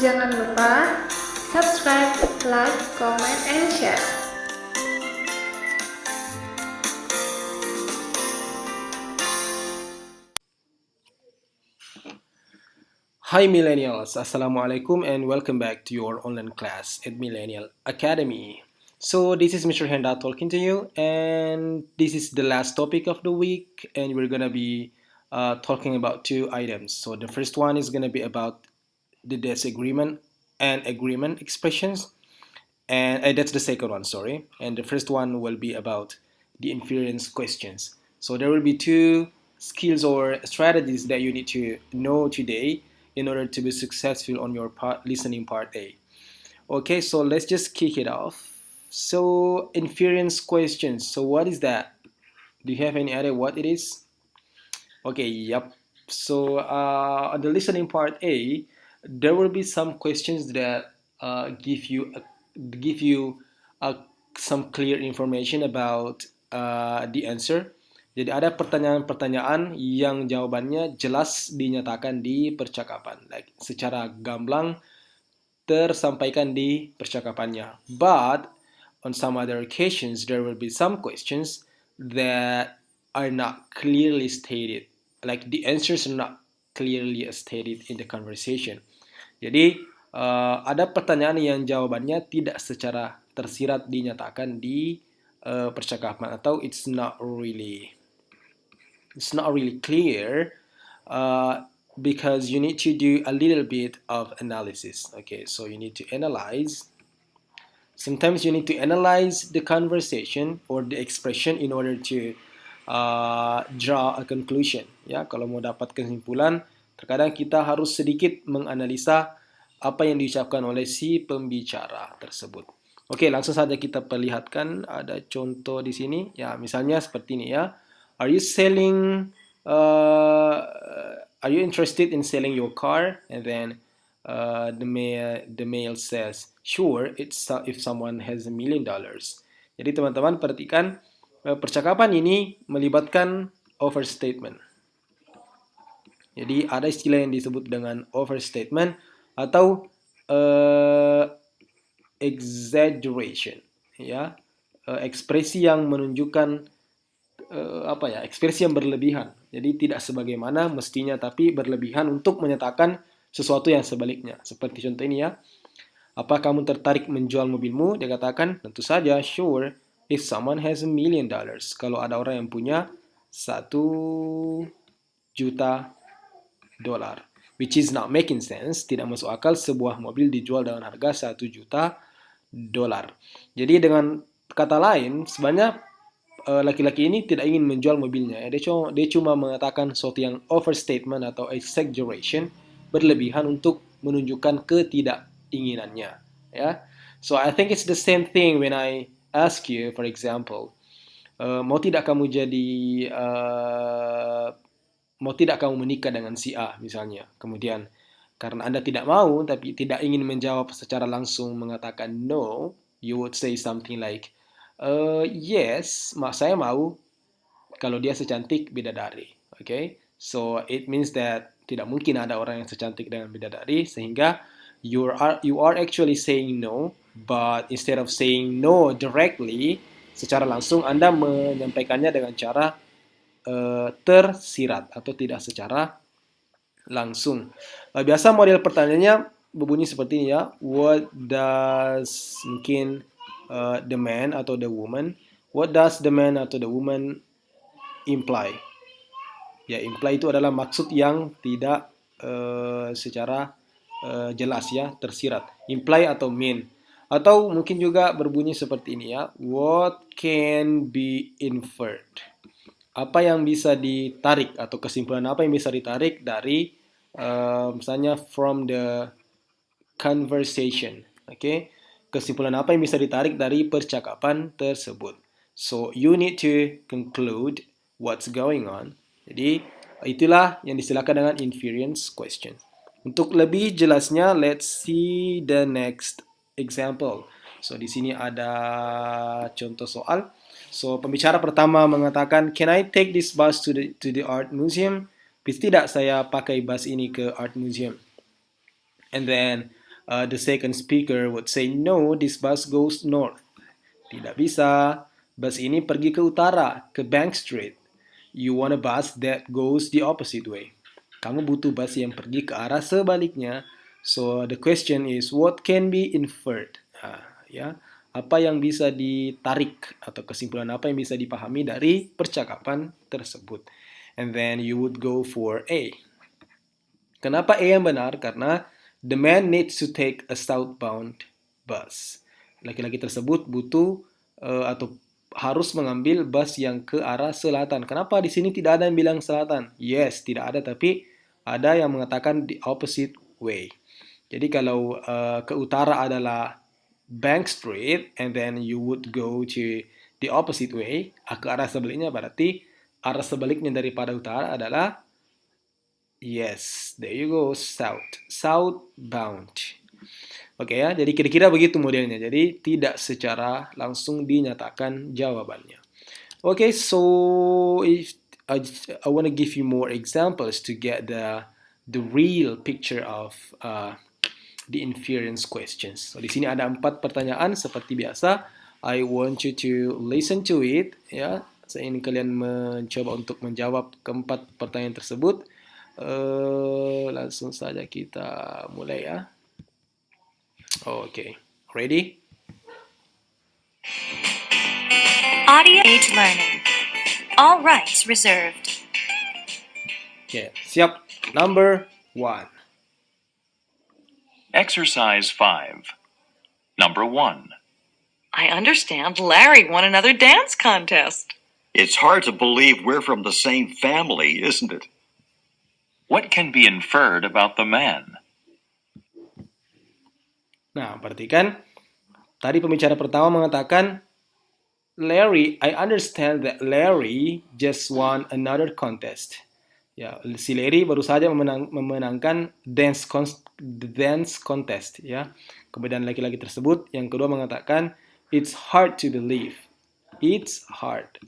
Jangan lupa subscribe, like, comment, and share. Hi millennials, Assalamualaikum and welcome back to your online class at Millennial Academy. So this is Mr. Henda talking to you, and this is the last topic of the week, and we're gonna be talking about two items. So the first one is gonna be about the disagreement and agreement expressions, and that's the second one, sorry. And the first one will be about the inference questions. So there will be two skills or strategies that you need to know today in order to be successful on your listening part A. Okay, so let's just kick it off. So inference questions. So what is that? Do you have any idea what it is? Okay, yep. So on the listening part A, there will be some questions that give you some clear information about the answer. Jadi ada pertanyaan-pertanyaan yang jawabannya jelas dinyatakan di percakapan, like secara gamblang tersampaikan di percakapannya. But on some other occasions, there will be some questions that are not clearly stated, like the answers are not clearly stated in the conversation. Jadi ada pertanyaan yang jawabannya tidak secara tersirat dinyatakan di percakapan atau it's not really clear because you need to do a little bit of analysis. Okay, so you need to analyze. Sometimes you need to analyze the conversation or the expression in order to draw a conclusion. Ya, kalau mau dapat kesimpulan, terkadang kita harus sedikit menganalisa apa yang diucapkan oleh si pembicara tersebut. Oke, langsung saja kita perlihatkan ada contoh di sini. Ya, misalnya seperti ini ya. Are you selling? Are you interested in selling your car? And then the male says, sure, it's if someone has $1 million. Jadi teman-teman perhatikan percakapan ini melibatkan overstatement. Jadi ada istilah yang disebut dengan overstatement atau exaggeration, ya, ekspresi yang menunjukkan ekspresi yang berlebihan. Jadi tidak sebagaimana mestinya tapi berlebihan untuk menyatakan sesuatu yang sebaliknya. Seperti contoh ini ya. Apa kamu tertarik menjual mobilmu? Dia katakan, tentu saja, sure, if someone has $1 million. Kalau ada orang yang punya $1 juta. Which is not making sense, tidak masuk akal sebuah mobil dijual dengan harga $1 juta. Jadi dengan kata lain, sebenarnya laki-laki ini tidak ingin menjual mobilnya. Dia cuma mengatakan sesuatu yang overstatement atau exaggeration, berlebihan untuk menunjukkan ketidakinginannya. Ya, so I think it's the same thing when I ask you, for example, mau tidak kamu menikah dengan si A misalnya. Kemudian karena Anda tidak mau tapi tidak ingin menjawab secara langsung mengatakan no, you would say something like, yes, saya mau kalau dia secantik bidadari. Okay? So it means that tidak mungkin ada orang yang secantik dengan bidadari, sehingga you are actually saying no, but instead of saying no directly, secara langsung Anda menyampaikannya dengan cara tersirat atau tidak secara langsung. Biasa model pertanyaannya berbunyi seperti ini ya. What does mungkin the man atau the woman? What does the man atau the woman imply? Ya, imply itu adalah maksud yang tidak secara jelas ya, tersirat. Imply atau mean. Atau mungkin juga berbunyi seperti ini ya. What can be inferred? Apa yang bisa ditarik atau kesimpulan apa yang bisa ditarik dari misalnya from the conversation. Okay? Kesimpulan apa yang bisa ditarik dari percakapan tersebut. So you need to conclude what's going on. Jadi itulah yang disilakan dengan inference question. Untuk lebih jelasnya, let's see the next example. So di sini ada contoh soal. So pembicara pertama mengatakan, can I take this bus to the art museum? Bisa tidak saya pakai bus ini ke art museum? And then the second speaker would say, no, this bus goes north. Tidak bisa. Bus ini pergi ke utara, ke Bank Street. You want a bus that goes the opposite way. Kamu butuh bus yang pergi ke arah sebaliknya. So the question is, what can be inferred? Ya, apa yang bisa ditarik atau kesimpulan apa yang bisa dipahami dari percakapan tersebut? And then you would go for A. Kenapa A yang benar? Karena the man needs to take a southbound bus. Laki-laki tersebut butuh atau harus mengambil bus yang ke arah selatan. Kenapa di sini tidak ada yang bilang selatan? Yes, tidak ada, tapi ada yang mengatakan the opposite way. Jadi kalau ke utara adalah Bank Street, and then you would go to the opposite way, ke arah sebaliknya, berarti arah sebaliknya daripada utara adalah, yes, there you go, southbound. Oke ya, jadi kira-kira begitu modelnya. Jadi tidak secara langsung dinyatakan jawabannya. Oke, so if I want to give you more examples to get the real picture of the inference questions. So di sini ada 4 pertanyaan seperti biasa. I want you to listen to it. Ya, saya ingin kalian mencoba untuk menjawab keempat pertanyaan tersebut. Langsung saja kita mulai ya. Okay, ready? Audio age learning. All rights reserved. Okay, siap. Number 1. Exercise 5. Number 1. I understand Larry won another dance contest. It's hard to believe we're from the same family, isn't it? What can be inferred about the man? Nah, perhatikan. Tadi pembicara pertama mengatakan, Larry, I understand that Larry just won another contest. Ya, si Larry baru saja memenangkan dance contest. Ya, kemudian laki-laki tersebut yang kedua mengatakan, it's hard to believe. It's hard.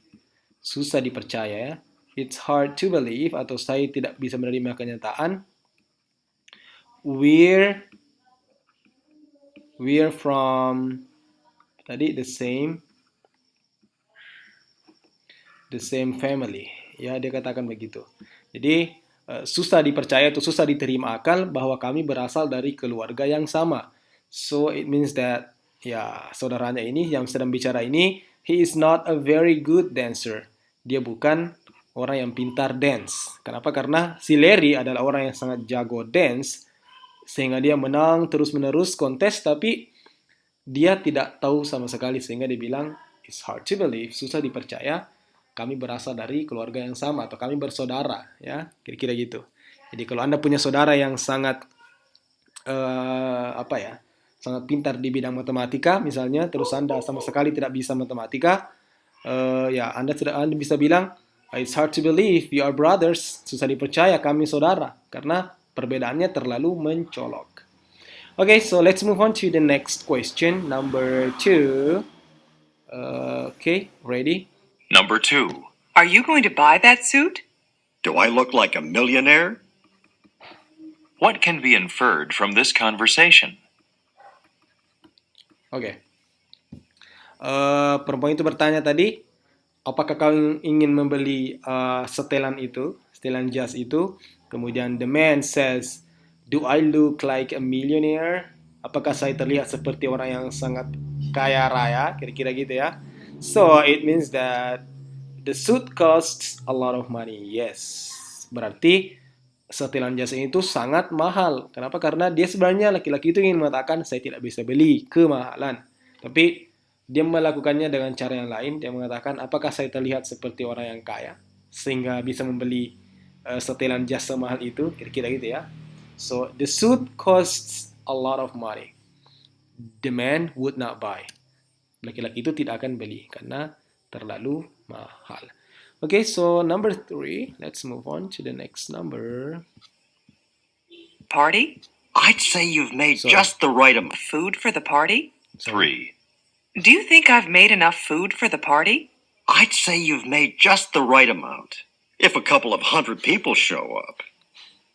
Susah dipercaya ya. It's hard to believe atau saya tidak bisa menerima kenyataan. We're from tadi the same family. Ya, dia katakan begitu. Jadi susah dipercaya atau susah diterima akal bahwa kami berasal dari keluarga yang sama. So it means that ya, saudaranya ini yang sedang bicara ini, he is not a very good dancer. Dia bukan orang yang pintar dance. Kenapa? Karena si Larry adalah orang yang sangat jago dance, sehingga dia menang terus-menerus kontes, tapi dia tidak tahu sama sekali, sehingga dia bilang, it's hard to believe, susah dipercaya, kami berasal dari keluarga yang sama, atau kami bersaudara, ya, kira-kira gitu. Jadi kalau Anda punya saudara yang sangat, sangat pintar di bidang matematika, misalnya, terus Anda sama sekali tidak bisa matematika, ya, Anda bisa bilang, it's hard to believe, we are brothers, susah dipercaya, kami saudara, karena perbedaannya terlalu mencolok. Okay, so let's move on to the next question, number 2. Okay, ready? Number 2. Are you going to buy that suit? Do I look like a millionaire? What can be inferred from this conversation? Okay. Perempuan itu bertanya tadi, apakah kau ingin membeli setelan jas itu? Kemudian the man says, do I look like a millionaire? Apakah saya terlihat seperti orang yang sangat kaya raya? Kira-kira gitu ya. So it means that the suit costs a lot of money. Yes. Berarti setelan jas itu sangat mahal. Kenapa? Karena dia sebenarnya laki-laki itu ingin mengatakan saya tidak bisa beli, kemahalan. Tapi dia melakukannya dengan cara yang lain. Dia mengatakan apakah saya terlihat seperti orang yang kaya sehingga bisa membeli setelan jas semahal itu, kira-kira gitu ya. So the suit costs a lot of money. The man would not buy. Laki-laki itu tidak akan beli karena terlalu mahal. Okay, so number 3. Let's move on to the next number. Party? I'd say you've made So- just the right amount. Food for the party? 3. Do you think I've made enough food for the party? I'd say you've made just the right amount. If a couple of 100 people show up.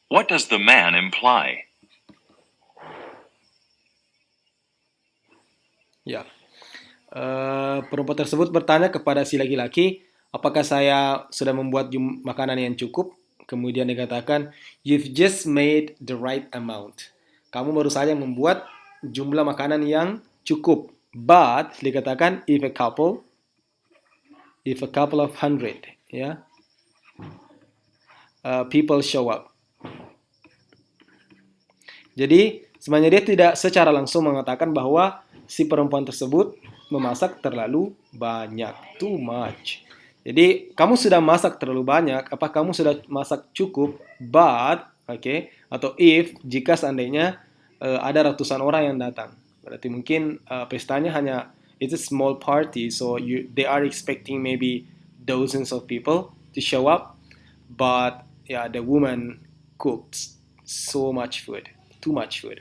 What does the man imply? Ya. Perempuan tersebut bertanya kepada si laki-laki, apakah saya sudah membuat makanan yang cukup? Kemudian dikatakan, you've just made the right amount. Kamu baru saja membuat jumlah makanan yang cukup. But dikatakan if a couple of hundred, ya, people show up. Jadi sebenarnya dia tidak secara langsung mengatakan bahwa si perempuan tersebut memasak terlalu banyak, too much. Jadi kamu sudah masak terlalu banyak, apa kamu sudah masak cukup? But, atau if, jika seandainya ada ratusan orang yang datang, berarti mungkin pestanya hanya it's a small party, so they are expecting maybe dozens of people to show up, but the woman cooked so much food, too much food.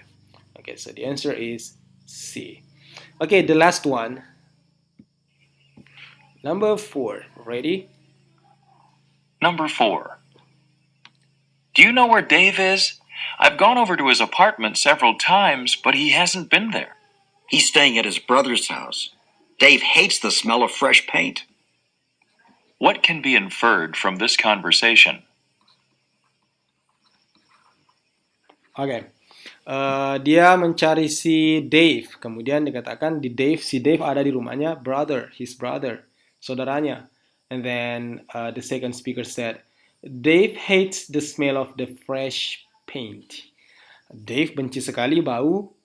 Okay, so the answer is C. Okay, the last one. Number 4. Ready? Number 4. Do you know where Dave is? I've gone over to his apartment several times, but he hasn't been there. He's staying at his brother's house. Dave hates the smell of fresh paint. What can be inferred from this conversation? Okay. Dia mencari si Dave. Kemudian dikatakan si Dave ada di rumahnya, his brother, saudaranya. And then the second speaker said, Dave hates the smell of the fresh paint. Dave benci sekali bau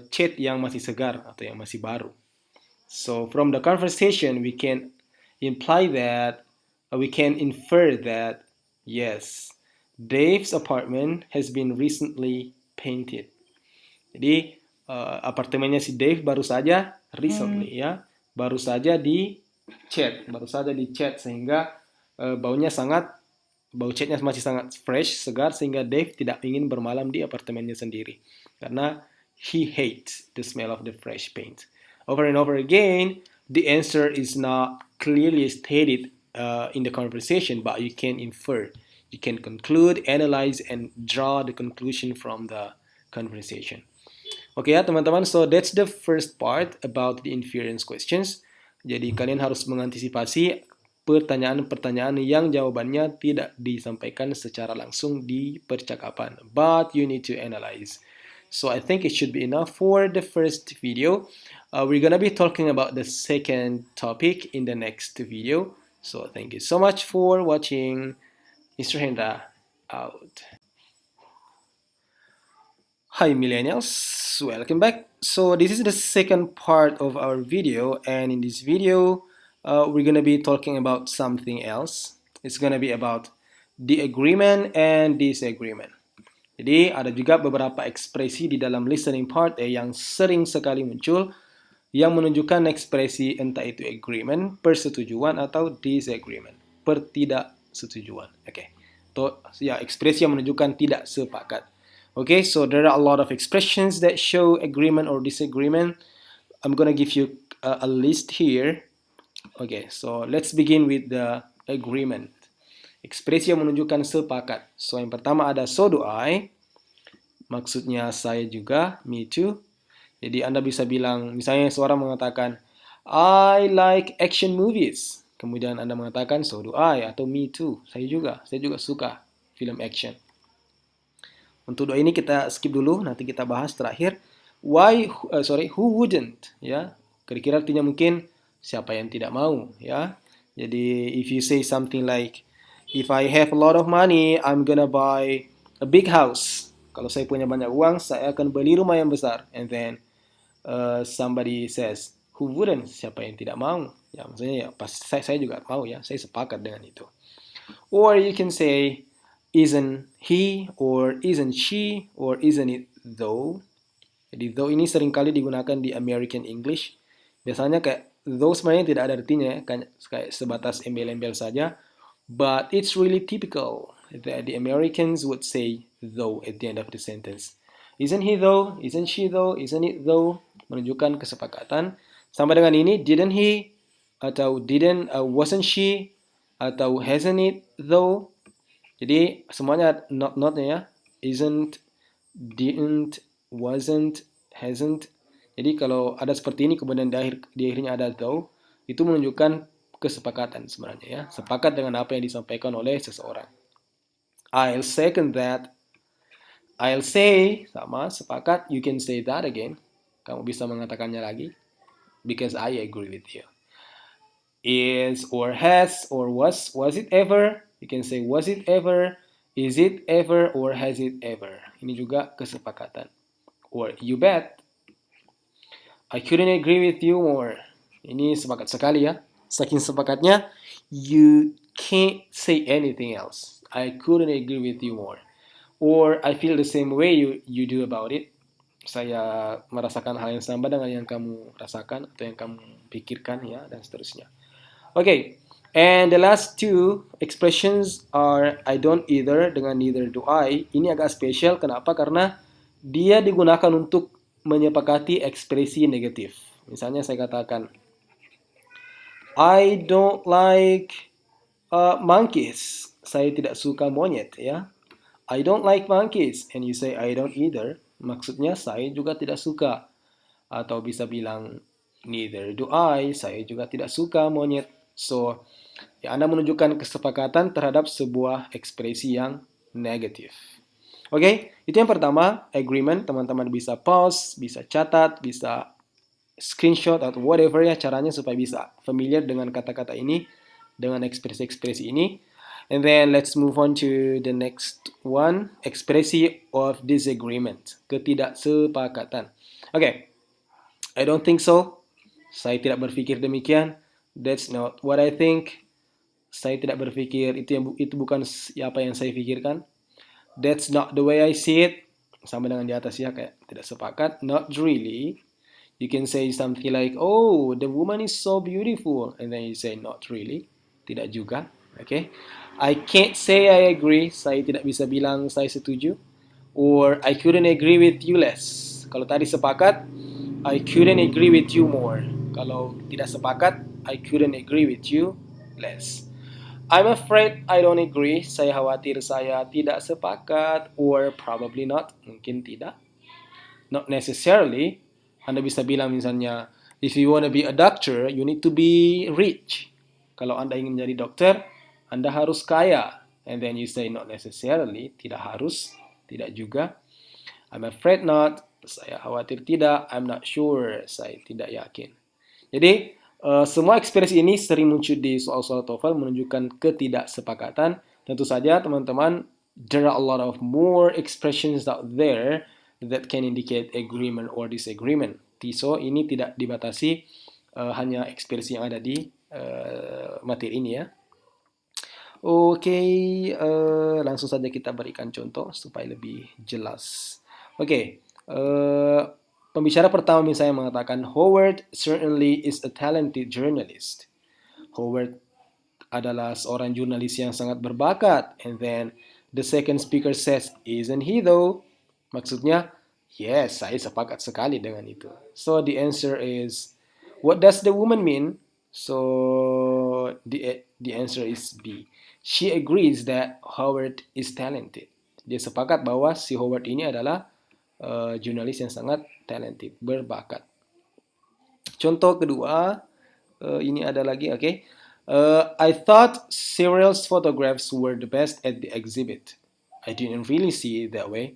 cat yang masih segar atau yang masih baru. So from the conversation we can infer that yes, Dave's apartment has been recently painted. Jadi apartemennya si Dave baru saja recently baru saja dicat sehingga bau catnya masih sangat fresh, segar, sehingga Dave tidak ingin bermalam di apartemennya sendiri karena he hates the smell of the fresh paint. Over and over again, the answer is not clearly stated in the conversation, but you can infer, you can conclude, analyze, and draw the conclusion from the conversation. Oke ya teman-teman, so that's the first part about the inference questions. Jadi kalian harus mengantisipasi pertanyaan-pertanyaan yang jawabannya tidak disampaikan secara langsung di percakapan, but you need to analyze. So I think it should be enough for the first video. We're gonna be talking about the second topic in the next video. So thank you so much for watching. Mr. Hendra out. Hi millennials, welcome back. So this is the second part of our video, and in this video we're gonna be talking about something else. It's gonna be about the agreement and disagreement. Jadi ada juga beberapa ekspresi di dalam listening part yang sering sekali muncul yang menunjukkan ekspresi entah itu agreement, persetujuan, atau disagreement, pertidaksetujuan. Ekspresi yang menunjukkan tidak sepakat. So there are a lot of expressions that show agreement or disagreement. I'm gonna give you a list here. So let's begin with the agreement. Ekspresi yang menunjukkan sepakat. So yang pertama ada so do I. Maksudnya saya juga, me too. Jadi Anda bisa bilang, misalnya seorang mengatakan I like action movies. Kemudian Anda mengatakan so do I atau me too. Saya juga suka film action. Untuk doa ini kita skip dulu, nanti kita bahas terakhir. Who wouldn't? Ya, kira-kira artinya mungkin siapa yang tidak mau, ya. Jadi if you say something like if I have a lot of money, I'm gonna buy a big house. Kalau saya punya banyak uang, saya akan beli rumah yang besar. And then somebody says, who wouldn't? Siapa yang tidak mau? Ya, maksudnya saya juga mau ya, saya sepakat dengan itu. Or you can say, isn't he, or isn't she, or isn't it though? Jadi though ini seringkali digunakan di American English. Biasanya kayak though sebenarnya tidak ada artinya ya, kayak sebatas embel-embel saja. But it's really typical that the Americans would say though at the end of the sentence. Isn't he though? Isn't she though? Isn't it though? Menunjukkan kesepakatan. Sama dengan ini, didn't he? Atau wasn't she? Atau hasn't it though? Jadi semuanya not-nya ya. Isn't, didn't, wasn't, hasn't. Jadi kalau ada seperti ini kemudian di akhirnya ada though, itu menunjukkan kesepakatan sebenarnya ya. Sepakat dengan apa yang disampaikan oleh seseorang. I'll second that. I'll say, sama, sepakat. You can say that again. Kamu bisa mengatakannya lagi. Because I agree with you. Is or has or was it ever? You can say was it ever, is it ever, or has it ever. Ini juga kesepakatan. Or you bet. I couldn't agree with you more. Ini sepakat sekali ya. Saking sepakatnya, you can't say anything else. I couldn't agree with you more. Or I feel the same way you do about it. Saya merasakan hal yang sama dengan yang kamu rasakan atau yang kamu pikirkan ya, dan seterusnya. Okay, and the last two expressions are I don't either dengan neither do I. Ini agak spesial, kenapa? Karena dia digunakan untuk menyepakati ekspresi negatif. Misalnya saya katakan, I don't like monkeys. Saya tidak suka monyet ya. I don't like monkeys. And you say I don't either. Maksudnya saya juga tidak suka. Atau bisa bilang neither do I. Saya juga tidak suka monyet. So, ya Anda menunjukkan kesepakatan terhadap sebuah ekspresi yang negatif. Oke, itu yang pertama, agreement. Teman-teman bisa pause, bisa catat, bisa screenshot atau whatever ya caranya supaya bisa familiar dengan kata-kata ini, dengan ekspresi-ekspresi ini. And then let's move on to the next one, ekspresi of disagreement, ketidaksepakatan. Oke, I don't think so. Saya tidak berpikir demikian. That's not what I think. Saya tidak berpikir itu bukan apa yang saya pikirkan. That's not the way I see it. Sama dengan di atas ya, kayak tidak sepakat. Not really. You can say something like, oh, the woman is so beautiful. And then you say, not really. Tidak juga. Okay. I can't say I agree. Saya tidak bisa bilang saya setuju. Or I couldn't agree with you less. Kalau tadi sepakat, I couldn't agree with you more. Kalau tidak sepakat, I couldn't agree with you less. I'm afraid I don't agree. Saya khawatir saya tidak sepakat. Or probably not. Mungkin tidak. Not necessarily. Anda bisa bilang misalnya, if you want to be a doctor, you need to be rich. Kalau Anda ingin menjadi dokter, Anda harus kaya. And then you say not necessarily. Tidak harus. Tidak juga. I'm afraid not. Saya khawatir tidak. I'm not sure. Saya tidak yakin. Jadi, semua ekspresi ini sering muncul di soal-soal TOEFL menunjukkan ketidaksepakatan. Tentu saja teman-teman, there are a lot of more expressions out there that can indicate agreement or disagreement. So ini tidak dibatasi hanya ekspresi yang ada di materi ini ya. Oke, langsung saja kita berikan contoh supaya lebih jelas. Oke, pembicara pertama misalnya mengatakan, Howard certainly is a talented journalist. Howard adalah seorang jurnalis yang sangat berbakat. And then the second speaker says, isn't he though? Maksudnya, yes, saya sepakat sekali dengan itu. So the answer is, what does the woman mean? So the answer is B. She agrees that Howard is talented. Dia sepakat bahwa si Howard ini adalah jurnalis yang sangat talented, berbakat. Contoh kedua, ini ada lagi, okay. I thought Cyril's photographs were the best at the exhibit. I didn't really see it that way.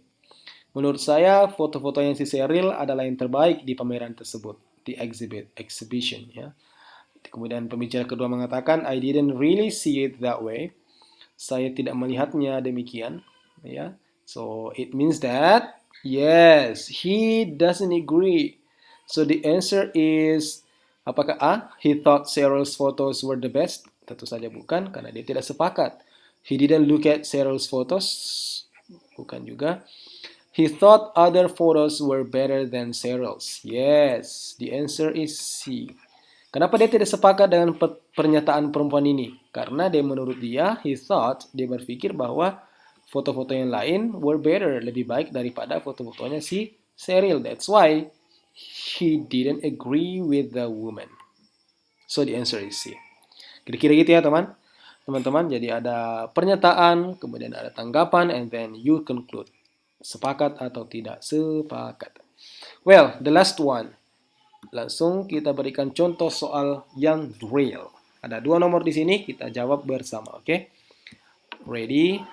Menurut saya, foto-fotonya si Cyril adalah yang terbaik di pameran tersebut, di exhibition, ya. Kemudian pembicara kedua mengatakan, I didn't really see it that way. Saya tidak melihatnya demikian, ya. So it means that yes, he doesn't agree. So the answer is, apakah A? He thought Cyril's photos were the best? Tentu saja bukan, karena dia tidak sepakat. He didn't look at Cyril's photos? Bukan juga. He thought other photos were better than Cyril's? Yes, the answer is C. Kenapa dia tidak sepakat dengan pernyataan perempuan ini? Karena menurut dia, he thought, dia berpikir bahwa foto-foto yang lain were better, lebih baik daripada foto-fotonya si Cyril. That's why he didn't agree with the woman. So the answer is C. Kira-kira gitu ya teman-teman. Jadi ada pernyataan, kemudian ada tanggapan, and then you conclude. Sepakat atau tidak sepakat. Well, the last one. langsung kita berikan contoh soal yang drill. Ada 2 nomor di sini, kita jawab bersama, oke? Ready?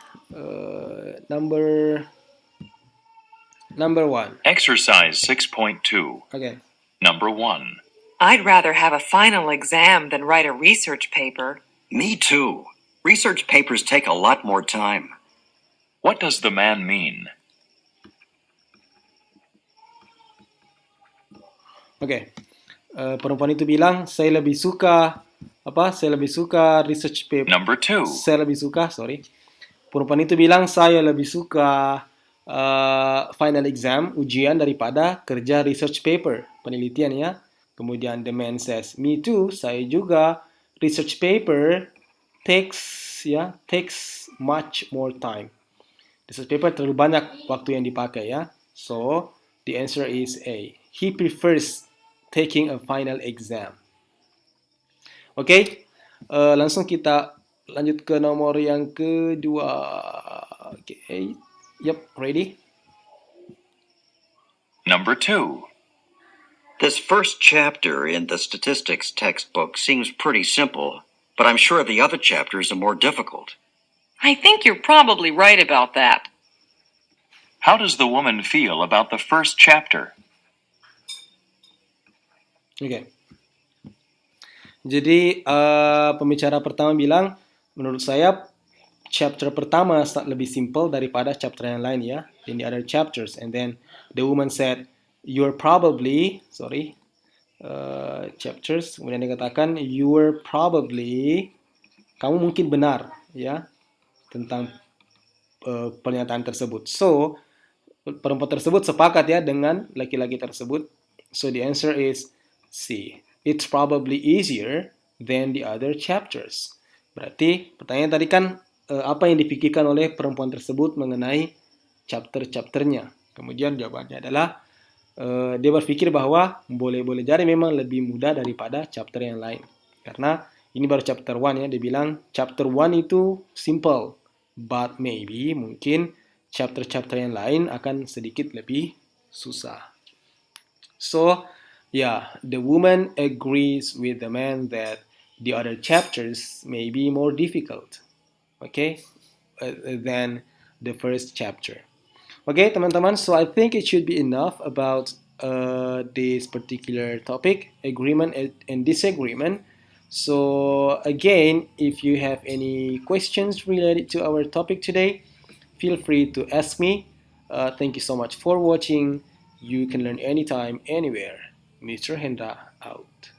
Number 1. Exercise 6.2. Okay. Number 1. I'd rather have a final exam than write a research paper. Me too. Research papers take a lot more time. What does the man mean? Oke. Perempuan itu bilang, saya lebih suka research paper. Number 2. Perempuan itu bilang, saya lebih suka final exam, ujian, daripada kerja research paper, penelitian ya. Kemudian the man says, me too, saya juga, research paper takes much more time. Research paper terlalu banyak waktu yang dipakai ya. So, the answer is A. He prefers taking a final exam. Oke, langsung kita lanjut ke nomor yang kedua. Oke, yep, ready? Number 2. This first chapter in the statistics textbook seems pretty simple, but I'm sure the other chapters are more difficult. I think you're probably right about that. How does the woman feel about the first chapter? Oke. Jadi pembicara pertama bilang, menurut saya chapter pertama lebih simple daripada chapter yang lain ya, in the other chapters. And then the woman said, you're probably, chapters. Kemudian dikatakan, you're probably, kamu mungkin benar ya tentang pernyataan tersebut. So perempuan tersebut sepakat ya dengan laki-laki tersebut. So the answer is C. It's probably easier than the other chapters. Berarti pertanyaan tadi kan apa yang dipikirkan oleh perempuan tersebut mengenai chapter-chapternya. Kemudian jawabannya adalah dia berpikir bahwa boleh-boleh jadi memang lebih mudah daripada chapter yang lain. Karena ini baru chapter 1 ya, dia bilang chapter 1 itu simple, but maybe mungkin chapter-chapter yang lain akan sedikit lebih susah. So, yeah, the woman agrees with the man that the other chapters may be more difficult, okay, than the first chapter. Okay, teman-teman, so I think it should be enough about this particular topic, agreement and disagreement. So again, if you have any questions related to our topic today, feel free to ask me. Thank you so much for watching. You can learn anytime, anywhere. Mr. Hendra out.